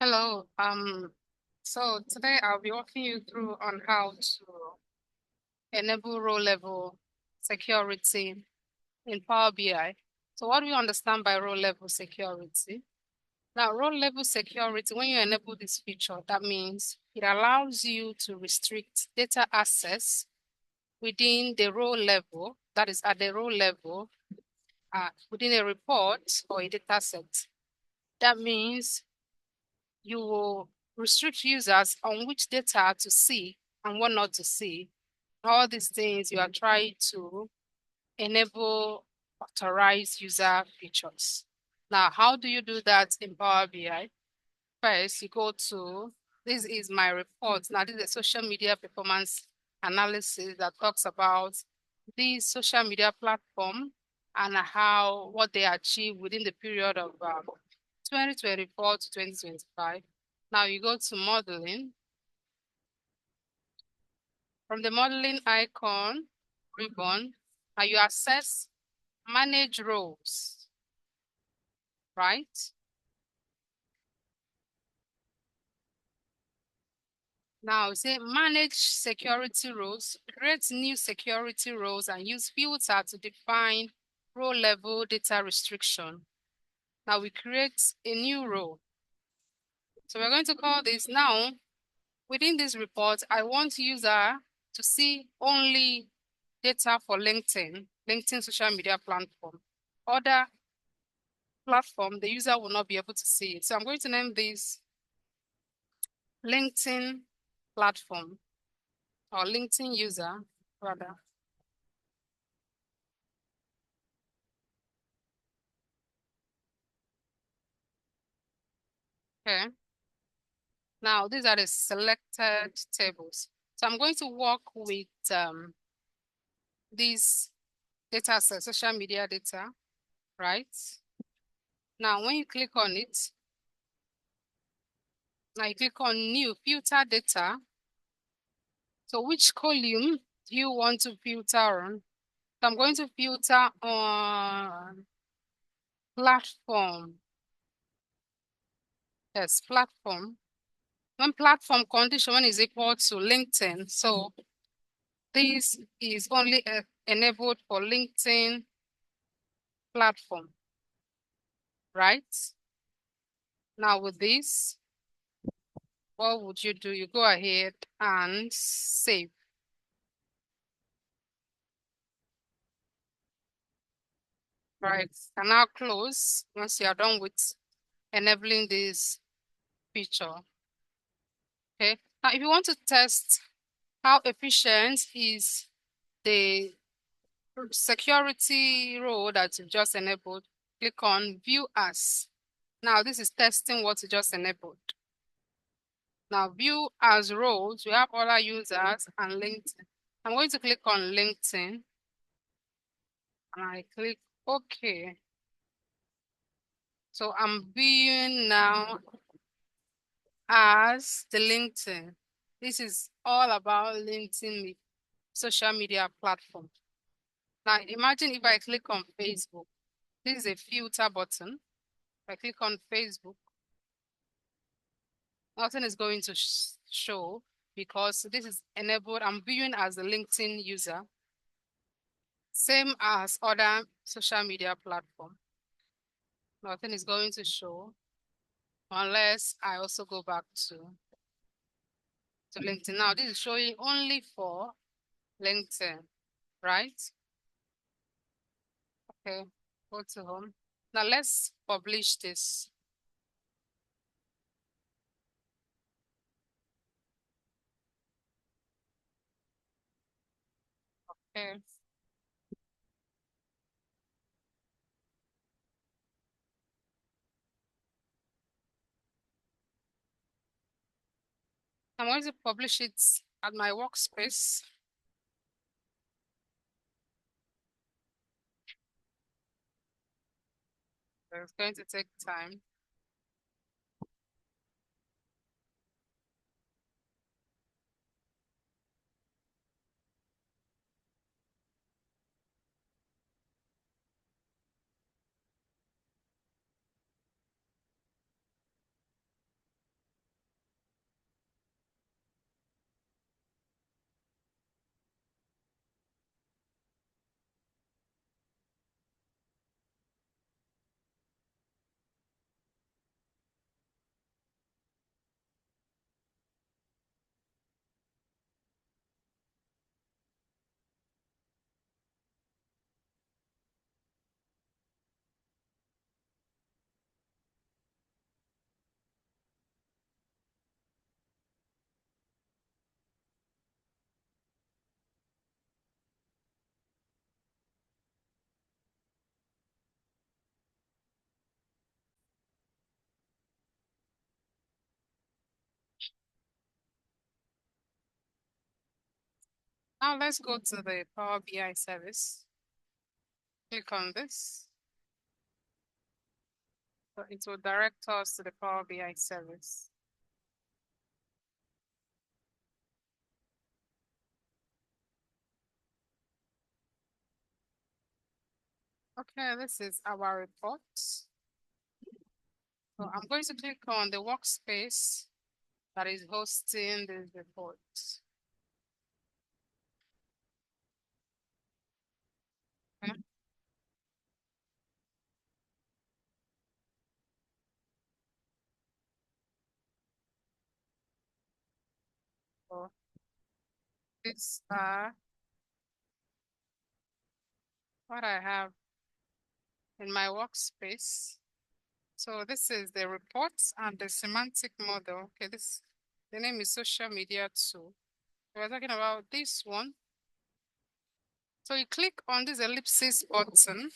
Hello. So today I'll be walking you through on how to enable row level security in Power BI. So what do you understand by row level security? Now, row level security, when you enable this feature, that means it allows you to restrict data access within the row level, that is at the row level, within a report or a data set. That means you will restrict users on which data to see and what not to see. All these things you are trying to enable authorized user features. Now, how do you do that in Power BI? First, you go to, this is my report. Now, this is a social media performance analysis that talks about the social media platform and what they achieve within the period of 2024 to 2025. Now you go to modeling. From the modeling icon ribbon, now you access manage rows, right? Now say manage security rows, create new security rows and use filter to define row level data restriction. Now we create a new row. So we're going to call this now. Within this report, I want user to see only data for LinkedIn social media platform. Other platform, the user will not be able to see it. So I'm going to name this LinkedIn platform or LinkedIn user rather. Okay. Now these are the selected tables. So I'm going to work with these data set, social media data, right? Now when you click on it, now you click on new filter data. So which column do you want to filter on? So I'm going to filter on platform. Yes, platform. When platform condition one is equal to LinkedIn, so this is only enabled for LinkedIn platform, right? Now with this, what would you do? You go ahead and save, right? And now close once you are done with enabling this feature. Okay. Now, if you want to test how efficient is the security role that you just enabled, click on View As. Now, this is testing what you just enabled. Now, View As roles, we have other users and LinkedIn. I'm going to click on LinkedIn and I click OK. So I'm viewing now as the LinkedIn. This is all about LinkedIn social media platform. Now imagine if I click on Facebook. This is a filter button. If I click on Facebook, nothing is going to show because this is enabled. I'm viewing as a LinkedIn user, same as other social media platform. Nothing is going to show unless I also go back to LinkedIn. Now this is showing only for LinkedIn, right? Okay, go to home. Now let's publish this. Okay. I'm going to publish it at my workspace. It's going to take time. Now let's go to the Power BI service. Click on this. So it will direct us to the Power BI service. Okay, this is our report. So I'm going to click on the workspace that is hosting this report. Okay. So these are what I have in my workspace. So this is the reports and the semantic model. Okay, the name is social media tool. We're talking about this one. So you click on this ellipsis button.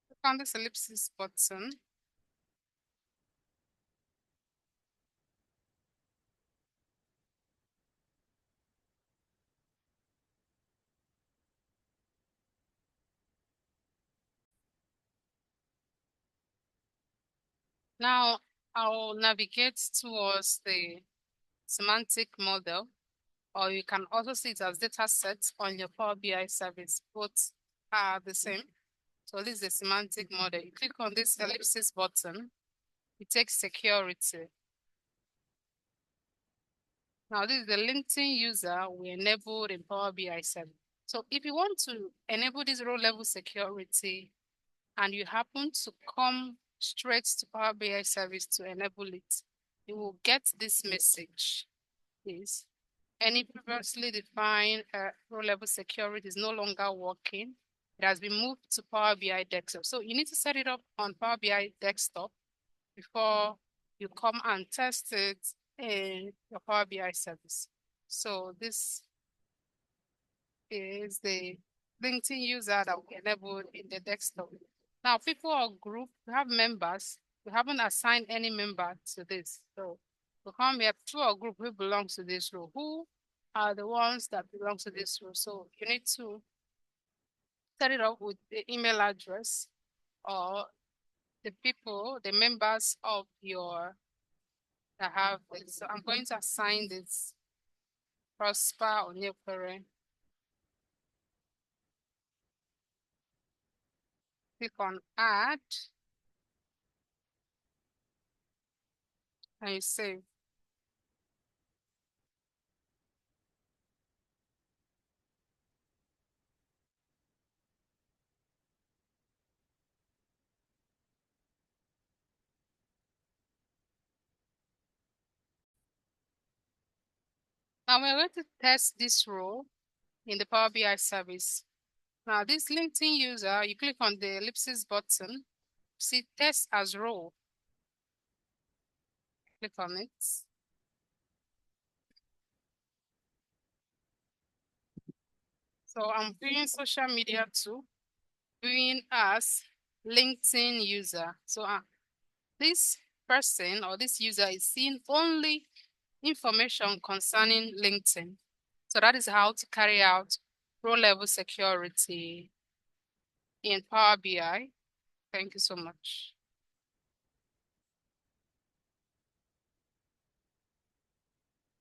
Click on this ellipsis button. Now I'll navigate towards the semantic model, or you can also see it as data sets on your Power BI service. Both are the same. So this is the semantic model. You click on this ellipsis button, it takes security. Now this is the LinkedIn user we enabled in Power BI 7. So if you want to enable this row level security and you happen to come straight to Power BI service to enable it, you will get this message. Is any previously defined row level security is no longer working. It has been moved to Power BI desktop. So you need to set it up on Power BI desktop before you come and test it in your Power BI service. So this is the LinkedIn user that we enabled in the desktop. Now, people or group, we have members. We haven't assigned any member to this. So we come here, people or group who belongs to this role. Who are the ones that belong to this role? So you need to set it up with the email address or the people, the members of your that have this. So I'm going to assign this Prosper Onyekere. Click on add and you save. Now we're going to test this role in the Power BI service. Now this LinkedIn user, you click on the ellipsis button, see test as role. Click on it. So I'm viewing social media too, viewing as LinkedIn user. So this person or this user is seeing only information concerning LinkedIn. So that is how to carry out row level security in Power BI. Thank you so much.